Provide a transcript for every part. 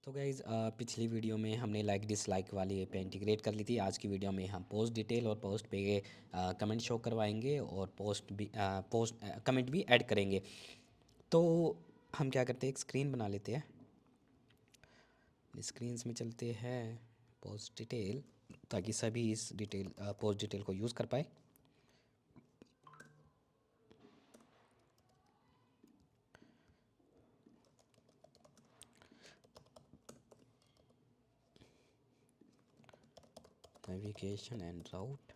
तो गाइज़ पिछली वीडियो में हमने लाइक डिसलाइक वाली पे इंटीग्रेट कर ली थी। आज की वीडियो में हम पोस्ट डिटेल और पोस्ट पे कमेंट शो करवाएंगे और पोस्ट कमेंट भी ऐड करेंगे। तो हम क्या करते हैं, एक स्क्रीन बना लेते हैं। स्क्रीन्स में चलते हैं पोस्ट डिटेल, ताकि सभी इस डिटेल पोस्ट डिटेल को यूज़ कर पाए। नेविगेशन एंड राउट,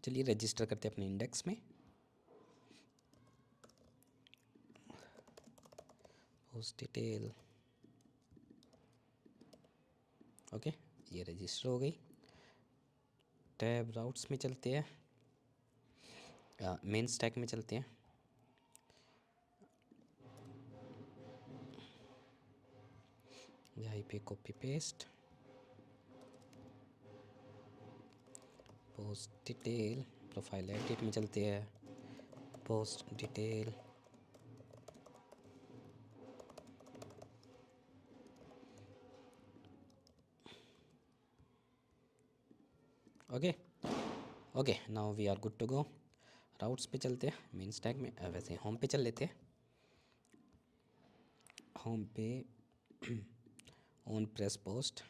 चलिए रजिस्टर करते हैं अपने इंडेक्स में। पोस्ट डिटेल, ओके, ये रजिस्टर हो गई। टैब राउट्स में चलते हैं, मेन स्टैक में चलते हैं। यहाँ पे copy paste, post detail, profile edit में चलते हैं। Post detail, okay okay, now we are good to go. Routes पे चलते हैं, मेन स्टैक में, वैसे होम पे चल लेते हैं। होम पे ऑन प्रेस पोस्ट,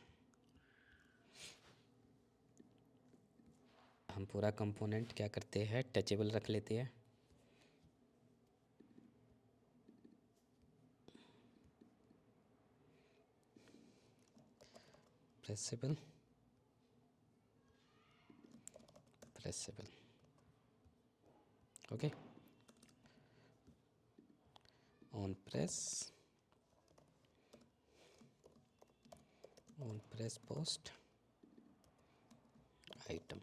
हम पूरा कंपोनेंट क्या करते हैं, टचेबल रख लेते हैं। Pressable, pressable, okay. On press, on press post item,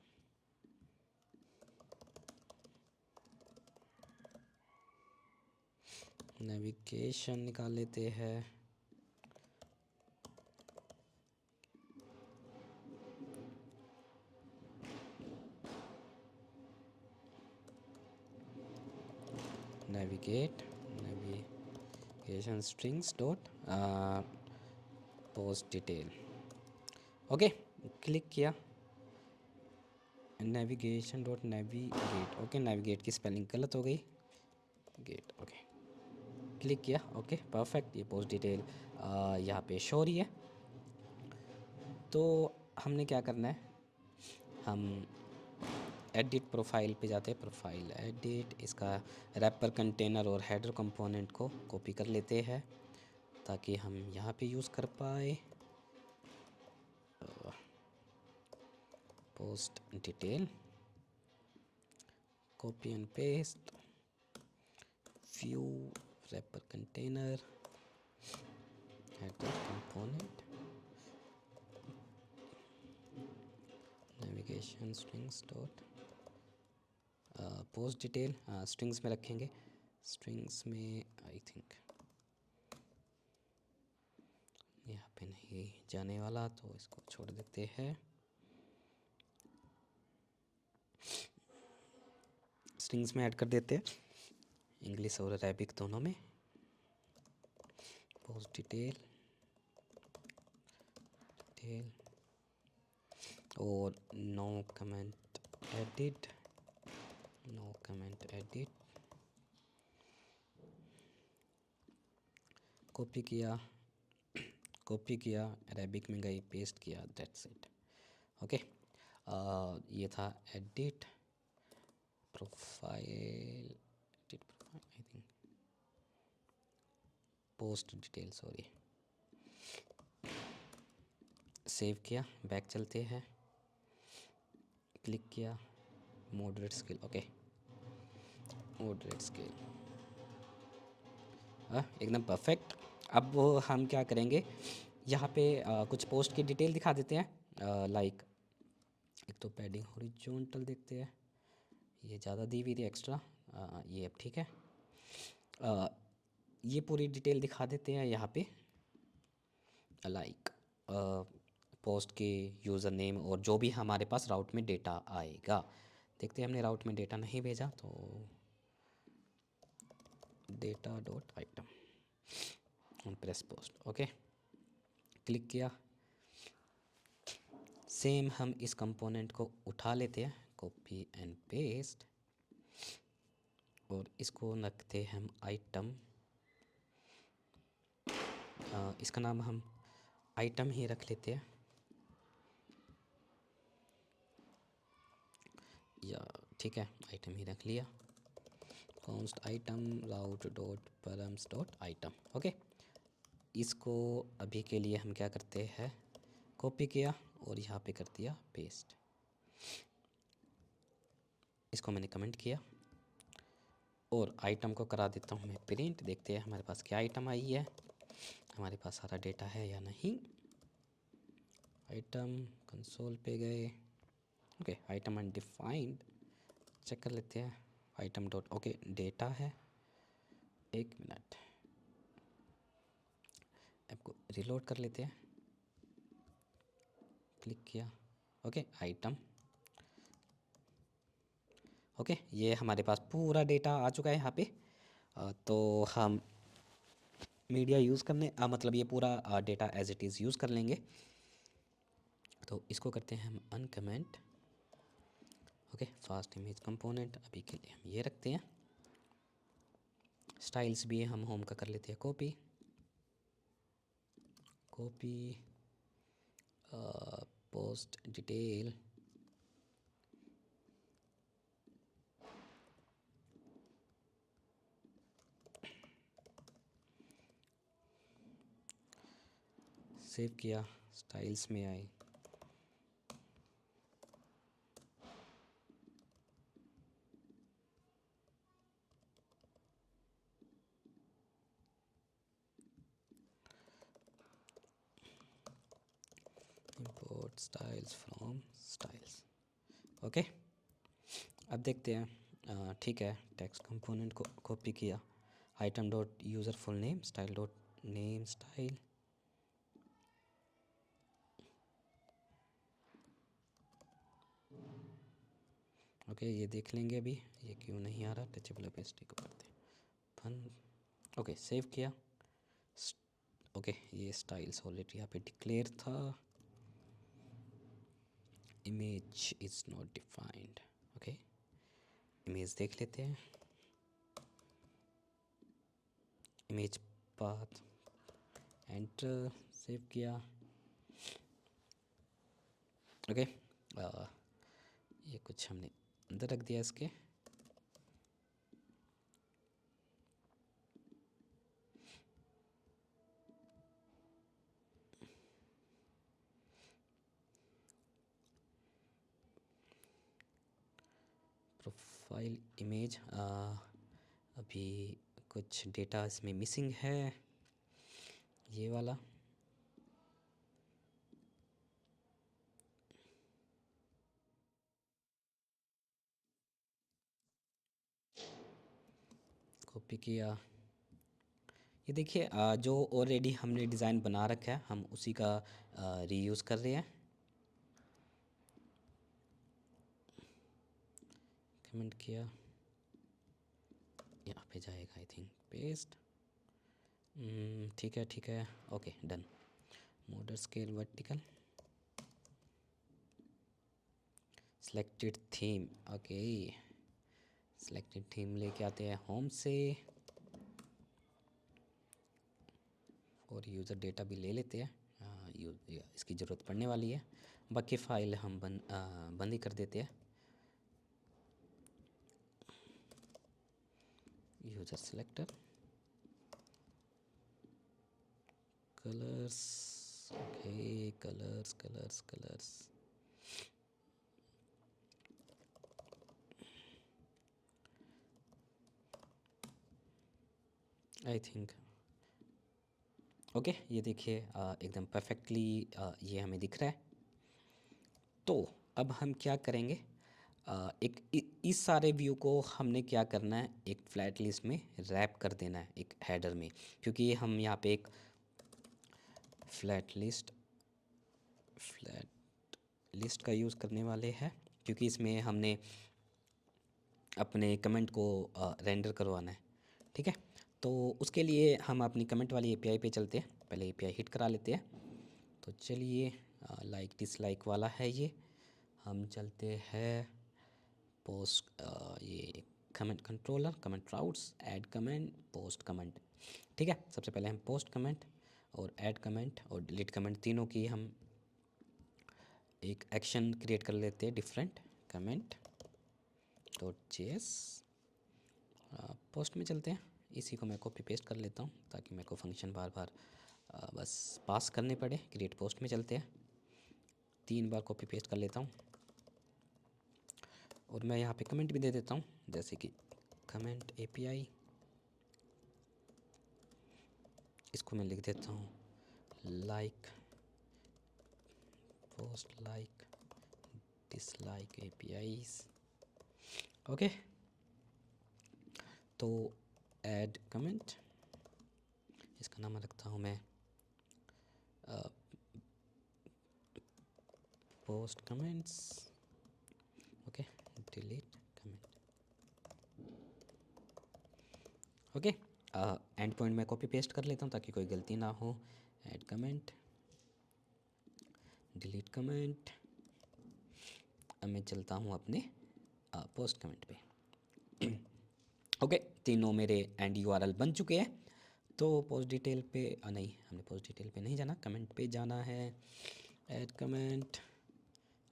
navigation निकाल लेते हैं। Navigate, navigation strings dot post detail, okay, click किया। Navigation dot navigate, okay, navigate की स्पेलिंग गलत हो गई, गेट, ओके, क्लिक किया, ओके परफेक्ट। ये पोस्ट डिटेल यहाँ पे शो हो रही है। तो हमने क्या करना है, हम एडिट प्रोफाइल पे जाते हैं। प्रोफाइल एडिट, इसका रैपर कंटेनर और हेडर कंपोनेंट को कॉपी कर लेते हैं, ताकि हम यहाँ पे यूज़ कर पाए। Post detail, copy and paste, view, wrapper container, header component, navigation strings dot post detail, strings में रखेंगे। स्ट्रिंग्स में आई थिंक यहाँ पे नहीं जाने वाला, तो इसको छोड़ देते हैं। स्ट्रिंग्स में ऐड कर देते हैं, इंग्लिश और अरेबिक दोनों में। पोस्ट डिटेल, डिटेल और no comment edit, no comment edit, copy किया, कॉपी किया, अरेबिक में गई, पेस्ट किया, दैट्स इट, ओके। ये था edit profile, edit profile I think, post detail, sorry. Save किया, बैक चलते हैं, क्लिक किया, moderate scale, okay, moderate scale, एकदम परफेक्ट। अब वो हम क्या करेंगे, यहाँ पे कुछ पोस्ट की डिटेल दिखा देते हैं। लाइक एक तो पैडिंग हॉरिजॉन्टल देखते हैं, ये ज़्यादा दी हुई थी एक्स्ट्रा, ये अब ठीक है। अ, ये पूरी डिटेल दिखा देते हैं यहाँ पे, लाइक पोस्ट के यूज़र नेम और जो भी हमारे पास राउट में डेटा आएगा। देखते हैं, हमने राउट में डेटा नहीं भेजा, तो data dot item, press post. Okay, click किया। सेम हम इस कंपोनेंट को उठा लेते हैं, कॉपी एंड पेस्ट, और इसको रखते हैं हम आइटम। इसका नाम हम आइटम ही रख लेते हैं, या ठीक है आइटम ही रख लिया। कॉन्स्ट आइटम राउट dot params dot item. Okay, इसको अभी के लिए हम क्या करते हैं, कॉपी किया और यहाँ पे कर दिया पेस्ट। इसको मैंने कमेंट किया और आइटम को करा देता हूँ मैं प्रिंट। देखते हैं हमारे पास क्या आइटम आई है, हमारे पास सारा डेटा है या नहीं। आइटम कंसोल पे गए। ओके, आइटम अनडिफाइंड चेक कर लेते हैं। आइटम डॉट ओके डेटा है। एक मिनट, आपको रिलोड कर लेते हैं। क्लिक किया। Okay, item. ओके, ये हमारे पास पूरा डेटा आ चुका है यहाँ पे। तो हम मीडिया यूज़ करने मतलब ये पूरा data as it is use कर लेंगे। तो इसको करते हैं हम uncomment. Okay, fast image component अभी के लिए हम ये रखते हैं। स्टाइल्स भी हम होम का कर लेते हैं copy. Copy post detail, save किया, स्टाइल्स में आए। Import styles from styles. Okay, अब देखते हैं। ठीक है, टेक्स्ट कंपोनेंट को कॉपी किया। Item dot user full name style dot name style. Okay, ये देख लेंगे अभी ये क्यों नहीं आ रहा। टचेबल ओपेसिटी को करते हैं फन। ओके, सेव किया। ओके, ये स्टाइल्स ऑलरेडी यहाँ पे डिक्लेयर था। Image is not defined. Okay, image देख लेते हैं। इमेज पाथ, एंटर, सेव किया। ओके, ये कुछ हमने अंदर रख दिया इसके। प्रोफाइल इमेज, अभी कुछ डेटा इसमें मिसिंग है, ये वाला। कॉपी किया। ये देखिए जो ऑलरेडी हमने डिज़ाइन बना रखा है हम उसी का रीयूज़ कर रहे हैं। कमेंट किया, यहाँ पे जाएगा आई थिंक पेस्ट। ठीक है ठीक है, okay done. Model scale vertical, selected theme. Okay, selected theme लेके आते हैं होम से, और यूज़र डेटा भी ले लेते हैं। इसकी ज़रूरत पड़ने वाली है। बाकी फ़ाइल हम बंद ही कर देते हैं। User selector, colours. Okay, colours colours colours. I think okay, ये देखिए एकदम परफेक्टली ये हमें दिख रहा है। तो अब हम क्या करेंगे, इस सारे व्यू को हमने क्या करना है, एक फ्लैट लिस्ट में रैप कर देना है, एक हेडर में। क्योंकि हम यहाँ पे एक फ्लैट लिस्ट का यूज़ करने वाले हैं, क्योंकि इसमें हमने अपने कमेंट को रेंडर करवाना है। ठीक है, तो उसके लिए हम अपनी कमेंट वाली एपीआई पे चलते हैं, पहले एपीआई हिट करा लेते हैं। तो चलिए, लाइक डिसलाइक वाला है ये, हम चलते हैं पोस्ट, ये comment controller, comment routes, add comment, post comment. ठीक है, सबसे पहले हम पोस्ट कमेंट और ऐड कमेंट और डिलीट कमेंट तीनों की हम एक एक्शन क्रिएट कर लेते हैं, different comment dot JS. Post में चलते हैं, इसी को मैं कॉपी पेस्ट कर लेता हूँ ताकि मेरे को फंक्शन बार बार बस पास करने पड़े। क्रिएट पोस्ट में चलते हैं, 3 बार कॉपी पेस्ट कर लेता हूँ और मैं यहाँ पे कमेंट भी दे देता हूँ, जैसे कि कमेंट एपीआई, इसको मैं लिख देता हूँ like post like dislike APIs. Okay, तो ऐड कमेंट, इसका नाम रखता हूँ मैं post comments. Okay, delete comment. Okay, and point में कॉपी पेस्ट कर लेता हूँ ताकि कोई गलती ना हो। Add comment, delete comment. अब मैं चलता हूँ अपने पोस्ट कमेंट पे। ओके, तीनों मेरे एंड यूआरएल बन चुके हैं। तो पोस्ट डिटेल पे नहीं, हमने पोस्ट डिटेल पे नहीं जाना, कमेंट पे जाना है। Add comment,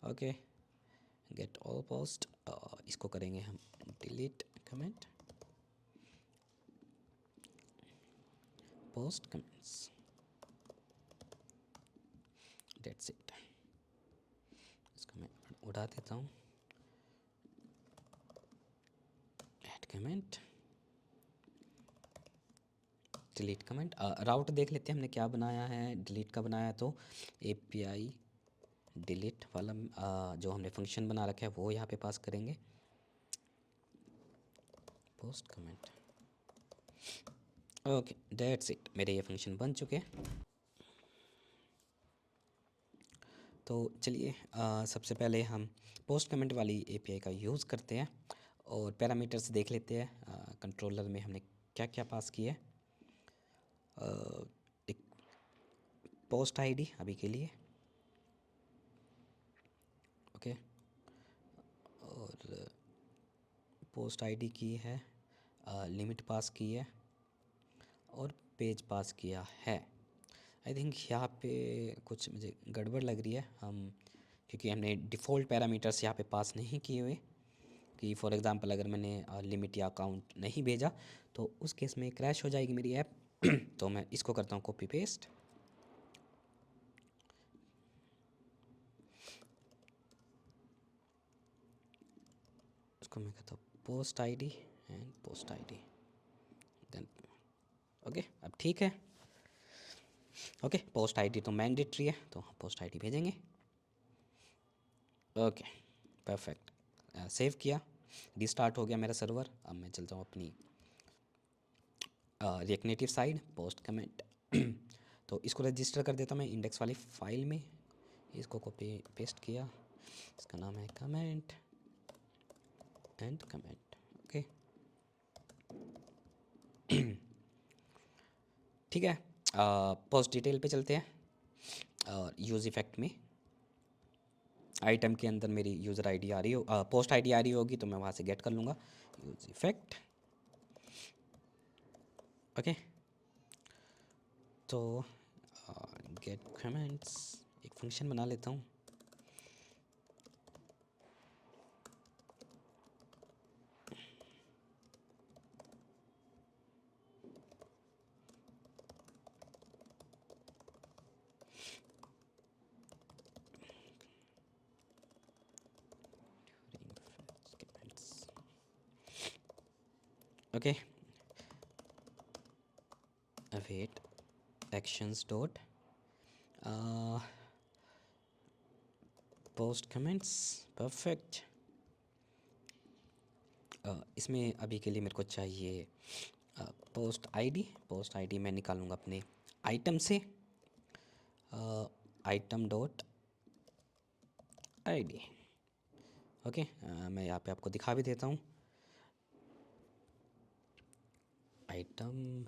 okay, get all post, इसको करेंगे हम delete comment, post comments, that's it. इसको मैं उड़ा देता हूँ। Add comment, delete comment. Route देख लेते हैं हमने क्या बनाया है, डिलीट का बनाया है। तो एपीआई डिलीट वाला जो हमने फंक्शन बना रखा है वो यहाँ पे पास करेंगे, post comment. Okay, that's it, मेरे ये फंक्शन बन चुके हैं। तो चलिए, सबसे पहले हम पोस्ट कमेंट वाली एपीआई का यूज़ करते हैं और पैरामीटर्स देख लेते हैं। कंट्रोलर में हमने क्या क्या पास किया है। एक पोस्ट आईडी अभी के लिए, ओके, और पोस्ट आईडी की है, लिमिट पास की है और पेज पास किया है। आई थिंक यहाँ पे कुछ मुझे गड़बड़ लग रही है, हम क्योंकि हमने डिफ़ॉल्ट पैरामीटर्स यहाँ पे पास नहीं किए हुए कि फॉर एग्ज़ाम्पल अगर मैंने लिमिट या अकाउंट नहीं भेजा तो उस केस में क्रैश हो जाएगी मेरी ऐप। तो मैं इसको करता हूँ कॉपी पेस्ट, उसको मैं कहता हूँ post ID and post ID, then okay, अब ठीक है। ओके, पोस्ट आईडी तो मैंडेटरी है तो हम पोस्ट आईडी भेजेंगे। ओके, परफेक्ट, सेव किया, रिस्टार्ट हो गया मेरा सर्वर। अब मैं चलता हूँ अपनी React Native side, post comment. तो इसको रजिस्टर कर देता हूँ मैं इंडेक्स वाली फाइल में, इसको कॉपी पेस्ट किया, इसका नाम है कमेंट एंड कमेंट। ओके, ठीक है, पोस्ट डिटेल पे चलते हैं और यूज़ इफ़ेक्ट में आइटम के अंदर मेरी यूज़र आईडी आ रही हो, पोस्ट आईडी आ रही होगी तो मैं वहाँ से गेट कर लूँगा, यूज़ इफ़ेक्ट। ओके, तो गेट कमेंट्स एक फंक्शन बना लेता हूँ। Okay, await actions dot post comments, perfect. इसमें अभी के लिए मेरे को चाहिए पोस्ट आईडी। पोस्ट आईडी मैं निकालूंगा अपने आइटम से, आइटम डॉट आईडी। ओके, मैं यहाँ पे आपको दिखा भी देता हूँ। आइटम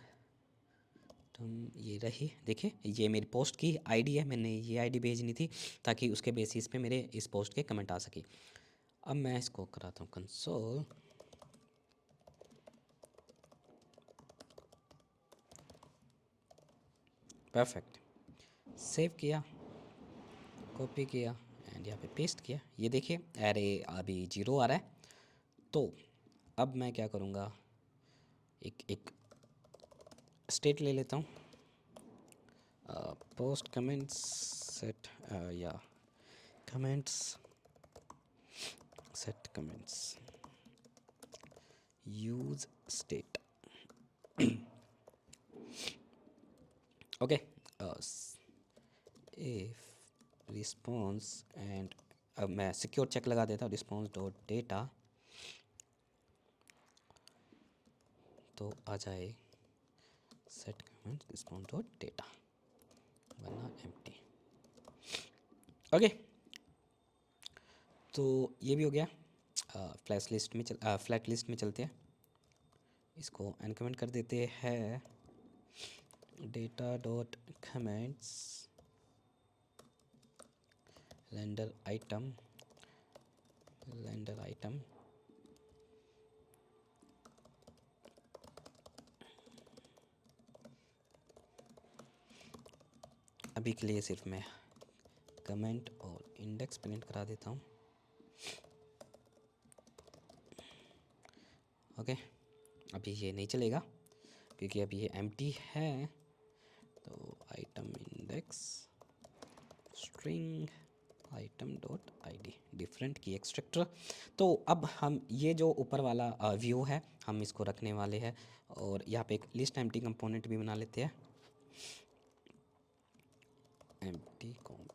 ये रही, देखिए ये मेरी पोस्ट की आईडी है, मैंने ये आईडी भेजनी थी ताकि उसके बेसिस पे मेरे इस पोस्ट के कमेंट आ सके। अब मैं इसको कराता हूँ कंसोल, परफेक्ट, सेव किया, कॉपी किया एंड यहाँ पे पेस्ट किया। ये देखिए एरे अभी 0 आ रहा है। तो अब मैं क्या करूँगा, एक एक स्टेट ले लेता हूँ, पोस्ट कमेंट्स सेट या comments set comments use state, okay, if response and, अब मैं सिक्योर चेक लगा देता हूँ, रिस्पॉन्स डॉट डेटा, तो आ जाए set comment response dot data, वरना एम्प्टी। ओके, तो ये भी हो गया। फ्लैट लिस्ट में चलते हैं, इसको अनकमेंट कर देते हैं, data dot comments render item अभी के लिए सिर्फ मैं कमेंट और इंडेक्स प्रिंट करा देता हूँ। ओके, अभी ये नहीं चलेगा क्योंकि अभी ये एम्प्टी है, तो item index string item dot ID different की एक्सट्रैक्टर। तो अब हम ये जो ऊपर वाला व्यू है हम इसको रखने वाले हैं, और यहाँ पे एक लिस्ट एम्प्टी कंपोनेंट भी बना लेते हैं, empty comp,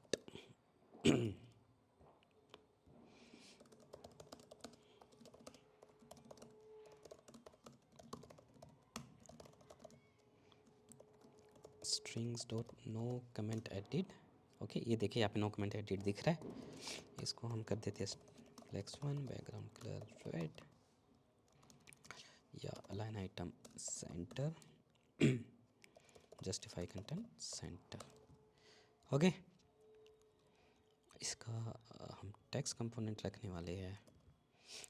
strings dot no comment edit. Okay, ये देखिए यहाँ पे नो कमेंट एडिट दिख रहा है, इसको हम कर देते हैं flex1 बैकग्राउंड कलर रेड या align item center, justify content center. Okay, इसका हम टेक्स्ट कंपोनेंट रखने वाले हैं,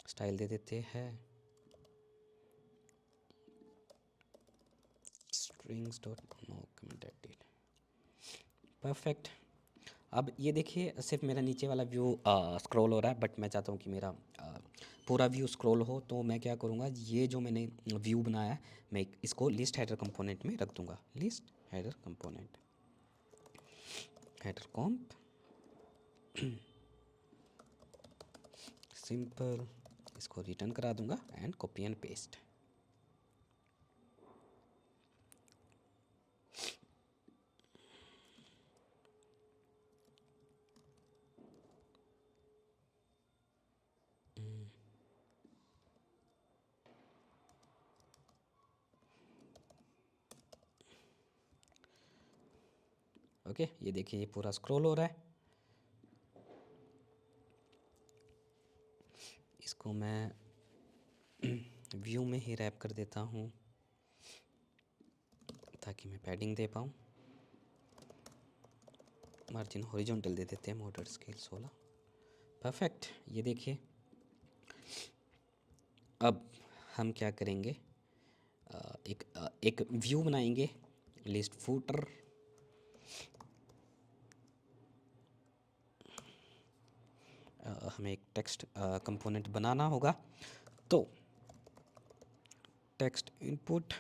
स्टाइल दे देते हैं strings dot no comment edit, perfect. अब ये देखिए सिर्फ मेरा नीचे वाला व्यू स्क्रॉल हो रहा है, बट मैं चाहता हूँ कि मेरा पूरा व्यू स्क्रॉल हो, तो मैं क्या करूँगा, ये जो मैंने व्यू बनाया है मैं इसको लिस्ट हेडर कंपोनेंट में रख दूँगा, लिस्ट हेडर कंपोनेंट हेडर कॉम्प सिंपल, इसको रिटर्न करा दूँगा and copy and paste. Okay, ये देखिए ये पूरा स्क्रॉल हो रहा है, इसको मैं व्यू में ही रैप कर देता हूँ ताकि मैं पैडिंग दे पाऊँ, मार्जिन हॉरिजॉन्टल दे देते हैं, मॉडरेट स्केल 16, परफेक्ट। ये देखिए अब हम क्या करेंगे, एक व्यू बनाएंगे, लिस्ट फूटर, हमें एक टेक्स्ट कंपोनेंट बनाना होगा, तो टेक्स्ट इनपुट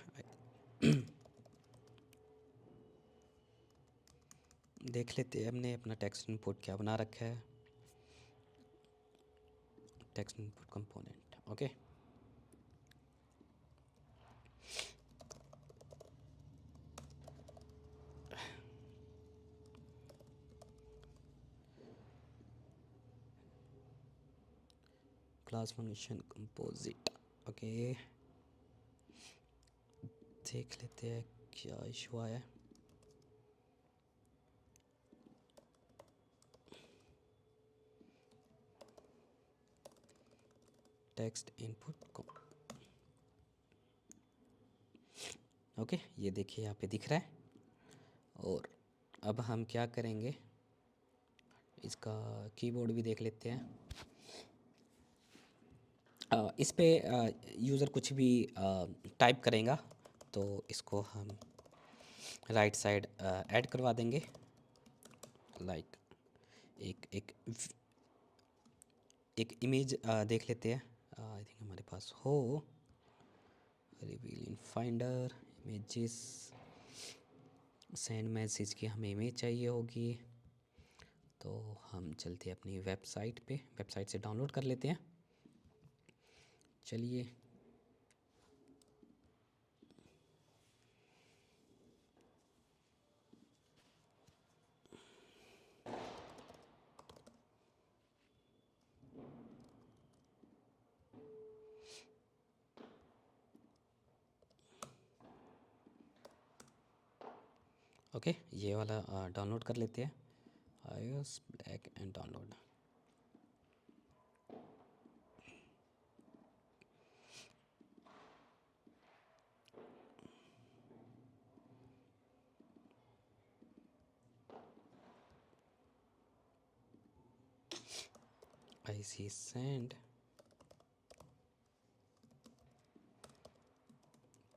देख लेते हैं हमने अपना टेक्स्ट इनपुट क्या बना रखा है, text input component. Okay, class function composite. Okay, देख लेते हैं क्या इशू आया है, टेक्स्ट इनपुट को ओके, ये देखिए यहाँ पे दिख रहा है। और अब हम क्या करेंगे, इसका कीबोर्ड भी देख लेते हैं। इस पे यूज़र कुछ भी टाइप करेगा तो इसको हम राइट साइड ऐड करवा देंगे। लाइक एक एक एक इमेज देख लेते हैं, आई थिंक हमारे पास हो। रिवील इन फाइंडर इमेजेस, सेंड मैसेज की हमें इमेज चाहिए होगी, तो हम चलते हैं अपनी वेबसाइट पे, वेबसाइट से डाउनलोड कर लेते हैं। चलिए, ओके ये वाला डाउनलोड कर लेते हैं, iOS black and download. I see send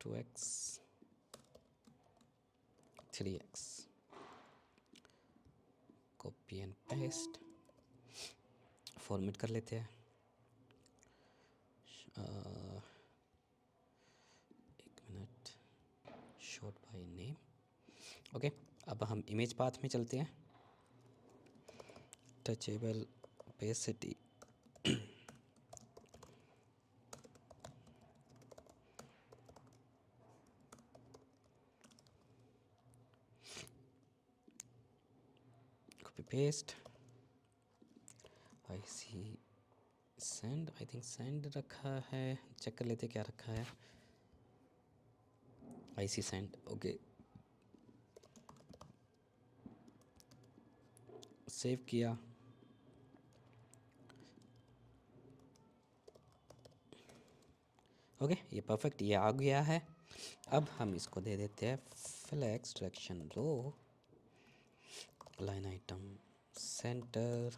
2x 3x, copy and paste, format कर लेते हैं। एक मिनट, शॉर्ट बाय नेम। ओके, अब हम इमेज पाथ में चलते हैं। Touchable opacity, copy paste, I see send, I think send रखा है, चेक कर लेते क्या रखा है। I see send, okay, save किया। ओके ये परफेक्ट, ये आ गया है। अब हम इसको दे देते हैं flex direction row, line item center,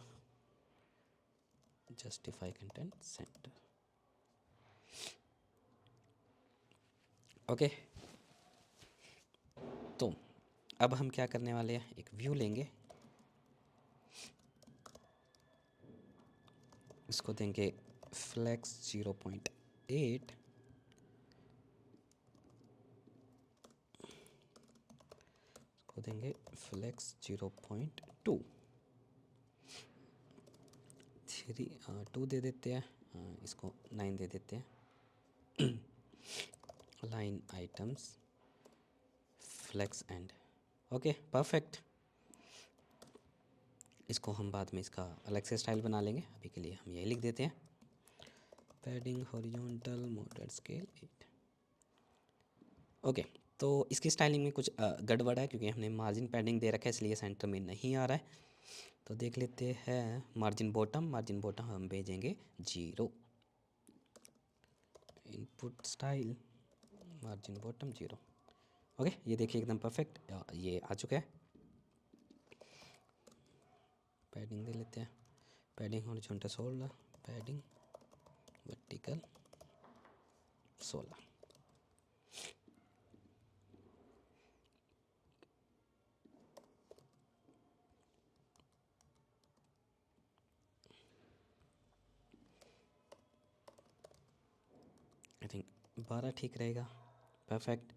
justify content center. Okay, तो अब हम क्या करने वाले हैं, एक व्यू लेंगे, इसको देंगे फ्लेक्स 0.8, इसको देंगे फ्लेक्स 0.2, 2 दे देते हैं, इसको 9 दे देते हैं। Line items flex end, okay perfect. इसको हम बाद में इसका अलग से स्टाइल बना लेंगे, अभी के लिए हम यही लिख देते हैं, padding horizontal moderate scale 8। Okay, तो इसकी स्टाइलिंग में कुछ गड़बड़ है क्योंकि हमने मार्जिन पैडिंग दे रखा है, इसलिए सेंटर में नहीं आ रहा है। तो देख लेते हैं, मार्जिन बॉटम हम भेजेंगे 0, input style margin bottom 0। Okay ये देखिए एकदम परफेक्ट, ये आ चुका है। पैडिंग दे लेते हैं, padding horizontal 16, padding vertical 16। I think 12 ठीक रहेगा, परफेक्ट।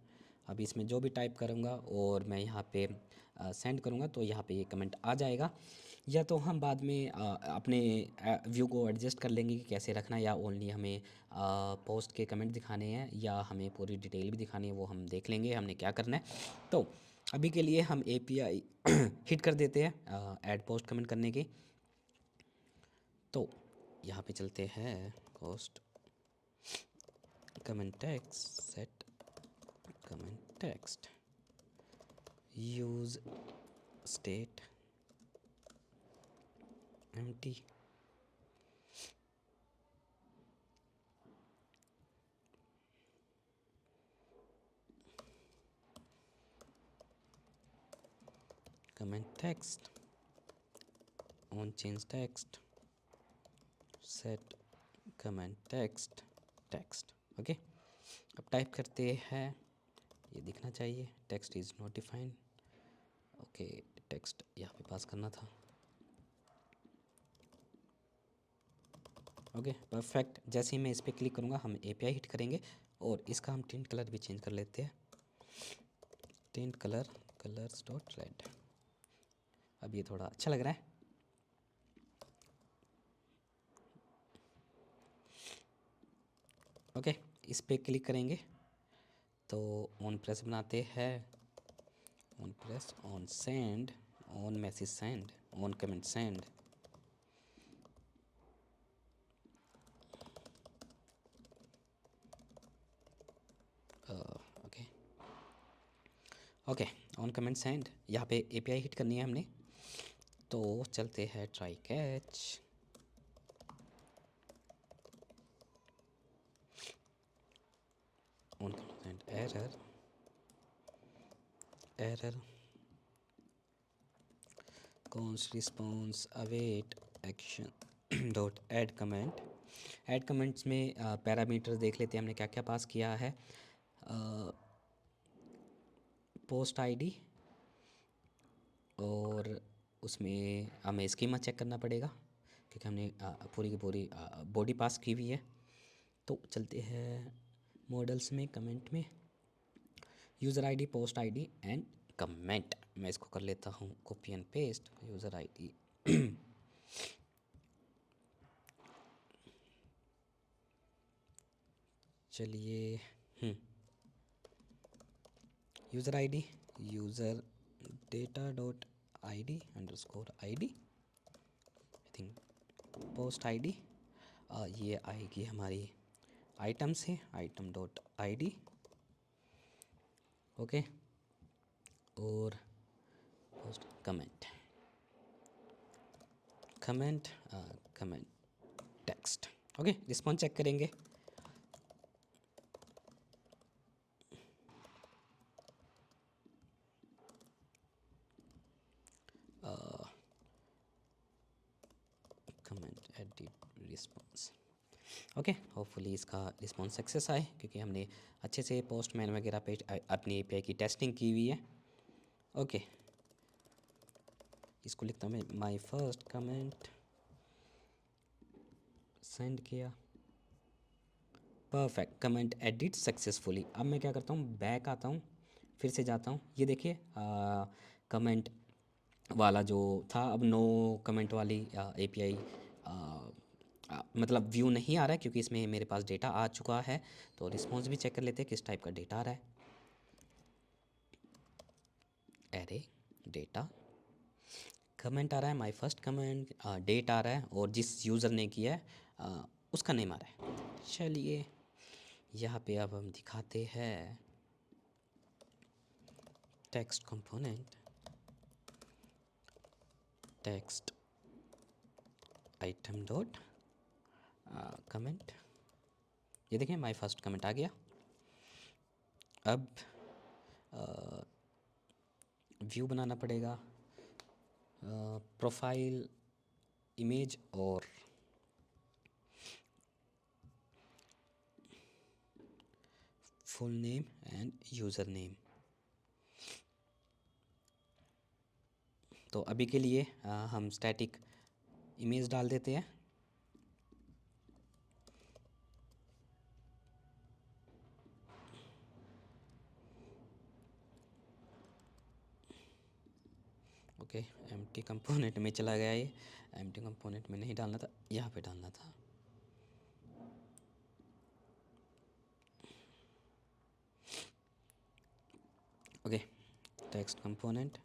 अभी इसमें जो भी टाइप करूँगा और मैं यहाँ पे सेंड करूँगा तो यहाँ पे ये कमेंट आ जाएगा, या तो हम बाद में अपने व्यू को एडजस्ट कर लेंगे कि कैसे रखना है, या ओनली हमें पोस्ट के कमेंट दिखाने हैं या हमें पूरी डिटेल भी दिखानी है, वो हम देख लेंगे हमने क्या करना है। तो अभी के लिए हम API हिट कर देते हैं ऐड पोस्ट कमेंट करने की। तो यहाँ पे चलते हैं, post comment text, set comment text, use state empty, comment text, on change text, set comment text, text। Okay, अब टाइप करते हैं, ये दिखना चाहिए text is not defined। Okay, text यहाँ पे पास करना था। Okay perfect. जैसे ही मैं इस पर क्लिक करूँगा हम API हिट करेंगे और इसका हम टिंट कलर भी चेंज कर लेते हैं, tint colour colours dot red. अब ये थोड़ा अच्छा लग रहा है। ओके इस पर क्लिक करेंगे तो ऑन प्रेस बनाते हैं, on press, on send, on message send, on comment send. Okay okay on comment send, यहाँ पे API हिट करनी है हमने, तो चलते हैं try catch. On comment send, error error, cons response await action dot add comment. Add comments में parameter देख लेते हैं हमने क्या क्या पास किया है। पोस्ट आईडी और उसमें हमें स्कीमा चेक करना पड़ेगा क्योंकि हमने पूरी की पूरी बॉडी पास की हुई है। तो चलते हैं मॉडल्स में, कमेंट में, user ID, post ID and comment. मैं इसको कर लेता हूँ copy and paste, user ID चलिए user ID, user data dot ID underscore ID, I think post ID, ये आएगी हमारी आइटम से, आइटम डॉट ID। ओके और post comment, comment comment text. Okay response check करेंगे। Comment edit response. Okay hopefully इसका response success आए क्योंकि हमने अच्छे से पोस्टमैन वगैरह पे अपनी API की टेस्टिंग की हुई है। ओके इसको लिखता हूँ मैं, माई फर्स्ट कमेंट, सेंड किया, परफेक्ट, कमेंट एडिट सक्सेसफुली। अब मैं क्या करता हूँ, बैक आता हूँ, फिर से जाता हूँ, ये देखिए कमेंट वाला जो था अब नो कमेंट वाली API मतलब व्यू नहीं आ रहा है क्योंकि इसमें मेरे पास डेटा आ चुका है। तो रिस्पॉन्स भी चेक कर लेते हैं किस टाइप का डेटा आ रहा है। एरे डेटा, कमेंट आ रहा है, माय फर्स्ट कमेंट, डेट आ रहा है और जिस यूज़र ने किया है उसका नेम आ रहा है। चलिए यहाँ पे अब हम दिखाते हैं text component, text item dot comment. ये देखें माय फर्स्ट कमेंट आ गया। अब व्यू बनाना पड़ेगा, प्रोफाइल, इमेज और full name end user name. तो अभी के लिए हम स्टैटिक इमेज डाल देते हैं। ओके एम्प्टी कंपोनेंट में चला गया, ये एम्प्टी कंपोनेंट में नहीं डालना था, यहाँ पे डालना था। ओके टेक्स्ट कंपोनेंट,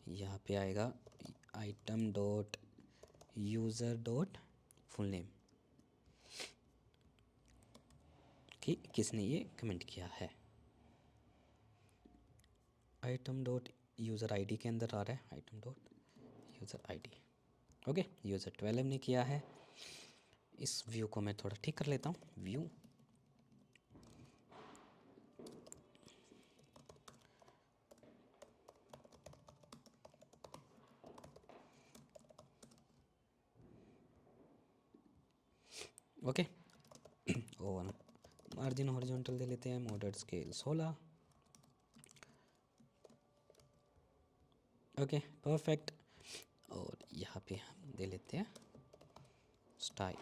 यहाँ पे आएगा item dot user dot full name कि किसने ये कमेंट किया है। आइटम डॉट यूज़र आईडी के अंदर आ रहा है, item dot user ID. Okay user 12 ने किया है। इस व्यू को मैं थोड़ा ठीक कर लेता हूँ, व्यू ओके। और मार्जिन हॉरिजॉन्टल दे लेते हैं, मॉडर्ड स्केल 16। Okay perfect. और यहाँ पे हम दे लेते हैं style,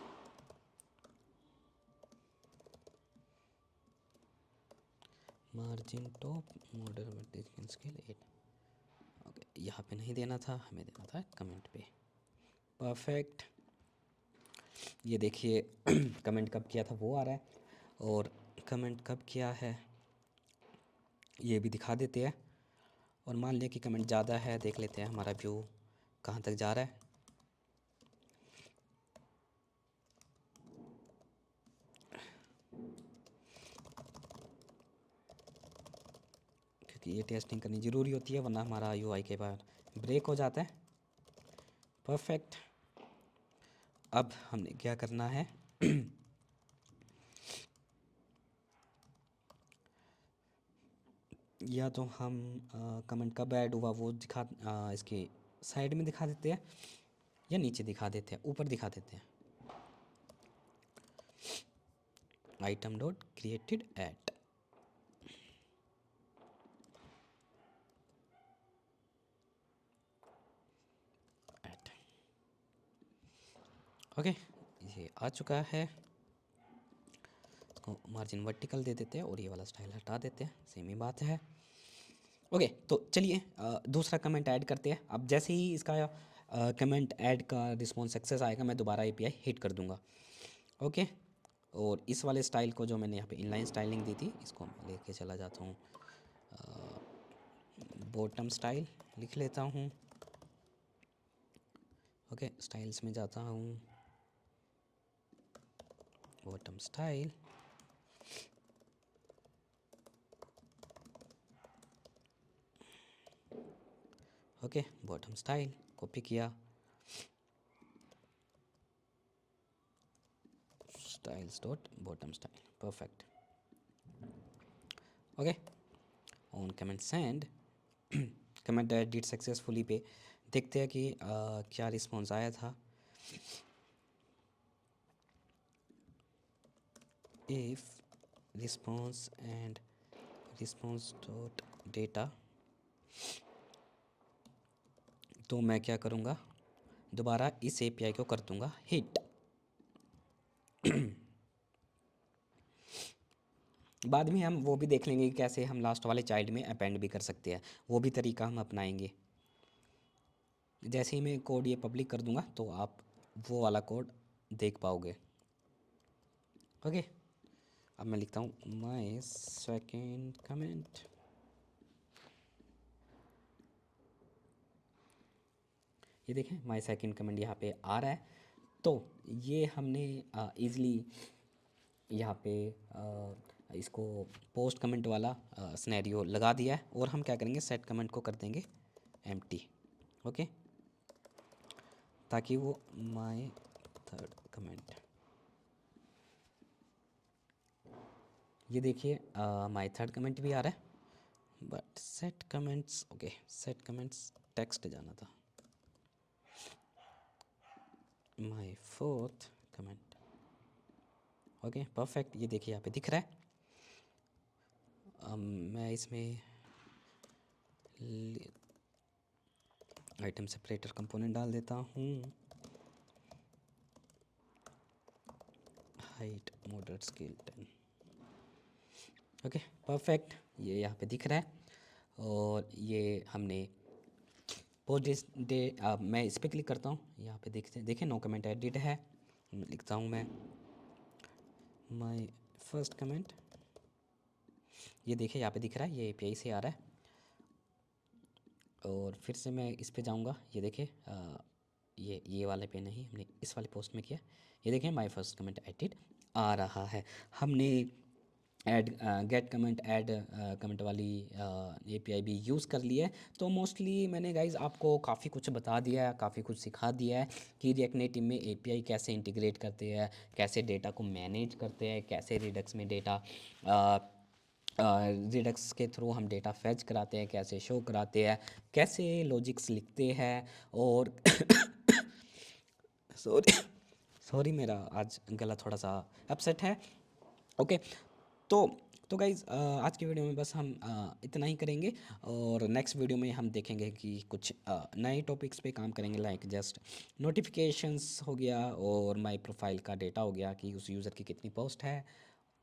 margin top, modern vertical scale 8। Okay, यहाँ पे नहीं देना था, हमें देना था कमेंट पे। परफेक्ट। ये देखिए कमेंट कब किया था वो आ रहा है, और कमेंट कब किया है ये भी दिखा देते हैं। और मान लिया कि कमेंट ज़्यादा है, देख लेते हैं हमारा व्यू कहाँ तक जा रहा है। क्योंकि ये टेस्टिंग करनी ज़रूरी होती है, वरना हमारा यूआई के बाद ब्रेक हो जाता है। परफेक्ट। अब हमने क्या करना है या तो हम कमेंट कब ऐड हुआ वो दिखा, इसके साइड में दिखा देते हैं, या नीचे दिखा देते हैं, ऊपर दिखा देते हैं। Item dot created at, okay ये आ चुका है। इसको मार्जिन वर्टिकल दे देते हैं और ये वाला स्टाइल हटा देते हैं, सेम ही बात है। ओके तो चलिए दूसरा कमेंट ऐड करते हैं। अब जैसे ही इसका कमेंट ऐड का रिस्पॉन्स सक्सेस आएगा, मैं दोबारा एपीआई हिट कर दूंगा। ओके, और इस वाले स्टाइल को जो मैंने यहाँ पे इनलाइन स्टाइलिंग दी थी, इसको मैं लेके चला जाता हूँ बॉटम स्टाइल लिख लेता हूँ। ओके स्टाइल्स में जाता हूँ, bottom style. Okay bottom style copy किया, styles dot bottom style, perfect. Okay on comment send, comment edit successfully पे देखते हैं कि क्या रिस्पॉन्स आया था। If response and response dot data, तो मैं क्या करूँगा, दोबारा इस एपीआई को कर दूँगा हिट। बाद में हम वो भी देख लेंगे कि कैसे हम लास्ट वाले चाइल्ड में अपेंड भी कर सकते हैं, वो भी तरीका हम अपनाएंगे। जैसे ही मैं कोड ये पब्लिक कर दूंगा तो आप वो वाला कोड देख पाओगे। ओके अब मैं लिखता हूँ माय सेकेंड कमेंट। ये देखें माय सेकेंड कमेंट यहाँ पे आ रहा है। तो ये हमने ईज़िली यहाँ पे इसको पोस्ट कमेंट वाला स्नैरियो लगा दिया है, और हम क्या करेंगे सेट कमेंट को कर देंगे एम्प्टी। ओके ताकि वो माय थर्ड कमेंट, ये देखिए माय थर्ड कमेंट भी आ रहा है, but set comments, okay set comments text जाना था, my fourth comment. Okay perfect, ये देखिए यहाँ पे दिख रहा है। मैं इसमें आइटम सेपरेटर कंपोनेंट डाल देता हूँ, height moderate scale 10। Okay perfect, ये यहाँ पे दिख रहा है। और ये हमने पोस्ट डे, मैं इस पर क्लिक करता हूँ, यहाँ पे देखते देखें नो कमेंट एडिट है, लिखता हूँ मैं माय फर्स्ट कमेंट। ये देखिए यहाँ पे दिख रहा है, ये एपीआई से आ रहा है। और फिर से मैं इस पे जाऊँगा, ये देखिए ये वाले पे नहीं, हमने इस वाले पोस्ट में किया। ये देखें माय फर्स्ट कमेंट एडिट आ रहा है। हमने add get comment add comment वाली एपीआई भी यूज़ कर लिया है। तो मोस्टली मैंने गाइज आपको काफ़ी कुछ बता दिया है, काफ़ी कुछ सिखा दिया है कि रिएक्ट नेटिव में एपीआई कैसे इंटीग्रेट करते हैं, कैसे डेटा को मैनेज करते हैं, कैसे रिडक्स में डेटा रिडक्स के थ्रू हम डेटा फैच कराते हैं, कैसे शो कराते हैं, कैसे लॉजिक्स लिखते हैं, और सॉरी सॉरी, मेरा आज गला थोड़ा सा अपसेट है। ओके। तो गाइज़, आज की वीडियो में बस हम इतना ही करेंगे, और नेक्स्ट वीडियो में हम देखेंगे कि कुछ नए टॉपिक्स पे काम करेंगे, लाइक जस्ट नोटिफिकेशंस हो गया, और माय प्रोफाइल का डेटा हो गया कि उस यूज़र की कितनी पोस्ट है,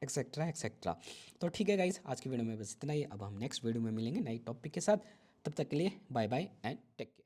एक्सेट्रा एक्सेट्रा। तो ठीक है गाइज़, आज की वीडियो में बस इतना ही। अब हम नेक्स्ट वीडियो में मिलेंगे नई टॉपिक के साथ। तब तक के लिए bye bye and take care.